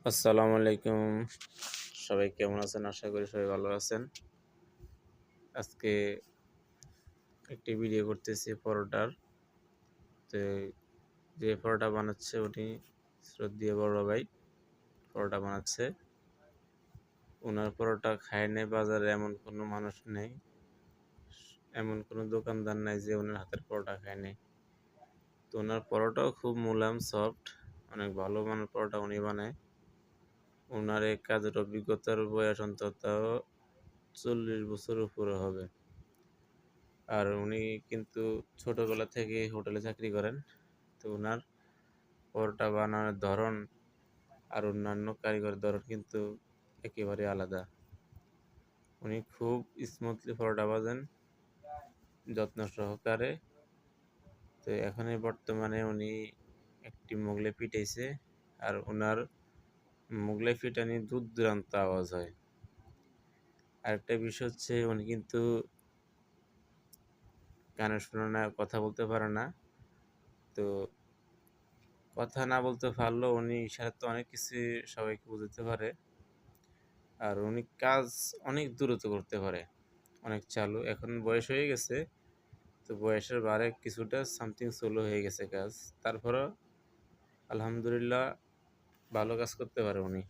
আসসালামু আলাইকুম। সবাই কেমন আছেন? আশা করি সবাই ভালো আছেন। আজকে একটি ভিডিও করতেছি পরোটার। তো যে পরোটা বানাচ্ছে উনি শ্রদ্ধেয় বড় ভাই পরোটা বানাচ্ছে। উনার পরোটা খায় নাই বাজারে এমন কোনো মানুষ নেই, এমন কোনো দোকানদার নাই যে উনার হাতের পরোটা খায় নাই। তো উনার পরোটাও খুব মুলায়ম, সফট, অনেক ভালো মানের পরোটা উনি বানায়। উনার এই কাজের অভিজ্ঞতার বয়স অন্তত 40 বছর উপরে হবে। আর উনি কিন্তু ছোটবেলা থেকে হোটেলে চাকরি করেন। তো উনার পরোটা বানানোর ধরন আর অন্যান্য কারিগরের ধরন কিন্তু একেবারে আলাদা। উনি খুব স্মুথলি পরোটা ভাজেন, যত্ন সহকারে। তো এখন বর্তমানে উনি একটি মোগলাই পিটাইছে, আর ওনার মোগলাই পিটানি দূর দূরান্ত আওয়াজ হয়। আরেকটা বিষয় হচ্ছে উনি কিন্তু কানে শোনে না, কথা বলতে পারে না। তো কথা না বলতে পারলেও উনি ইশারাতে অনেক কিছু সবাইকে বোঝাতে পারে। আর উনি কাজ অনেক দ্রুত করতে পারে, অনেক চালু। এখন বয়স হয়ে গেছে, তো বয়সের বারে কিছুটা সামথিং স্লো হয়ে গেছে কাজ। তারপরেও আলহামদুলিল্লাহ ভালো কাজ করতে পারে উনি।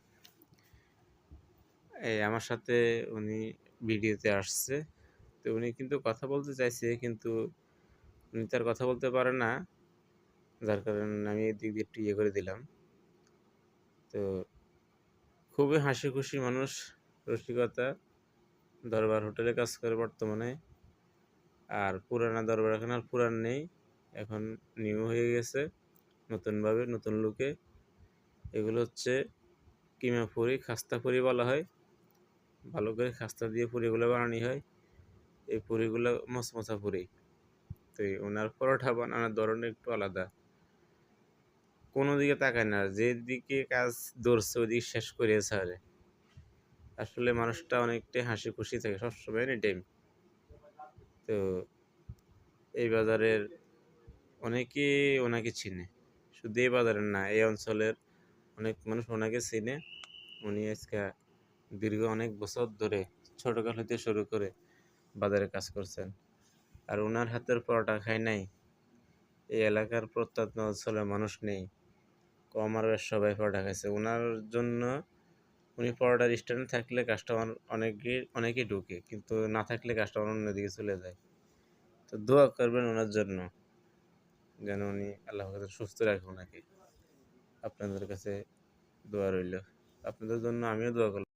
এই আমার সাথে উনি ভিডিওতে আসছে। তো উনি কিন্তু কথা বলতে চাইছে, কিন্তু উনি তার কথা বলতে পারে না, যার কারণে আমি এদিক দিয়ে একটু ইয়ে করে দিলাম। তো খুবই হাসি খুশি মানুষ, রসিকতা। দরবার হোটেলে কাজ করে বর্তমানে। আর পুরানা দরবার এখন আর পুরান নেই, এখন নিউ হয়ে গেছে নতুনভাবে, নতুন লুকে। এগুলো হচ্ছে কিমা পুরি, খাস্তা পুরি বলা হয়। ভালো করে খাস্তা দিয়ে পুরিগুলো বানানো হয়। এই পুরিগুলো মচমচা পুরি। তো ওনার পরোটা বানানোর ধরন একটু আলাদা। কোনো দিকে তাকায় না, যেদিকে কাজ ধরছে ওইদিকে শেষ করে ছাড়ে। আসলে মানুষটা অনেকটাই হাসি খুশি থাকে সবসময়, এনি টাইম। তো এই বাজারের অনেকে ওনাকে চিনে, শুধু এই বাজারের না, এই অঞ্চলের অনেক মানুষ ওনাকে চিনে। উনি আজকে দীর্ঘ অনেক বছর ধরে ছোটকাল হতে শুরু করে বাজারে কাজ করছেন। আর ওনার হাতের পরোটা খায় নাই এই এলাকার প্রত্যন্ত অঞ্চলের মানুষ নেই, কম আর বেশ সবাই পরোটা খাইছে ওনার জন্য। উনি পরোটার স্ট্যান্ড থাকলে কাস্টমার অনেকেই ঢুকে, কিন্তু না থাকলে কাস্টমার অন্যদিকে চলে যায়। তো দোয়া করবেন ওনার জন্য, যেন উনি আল্লাহ কাছে সুস্থ রাখে ওনাকে। আপনাদের কাছে দোয়া রইল, আপনাদের জন্য আমিও দোয়া করলাম।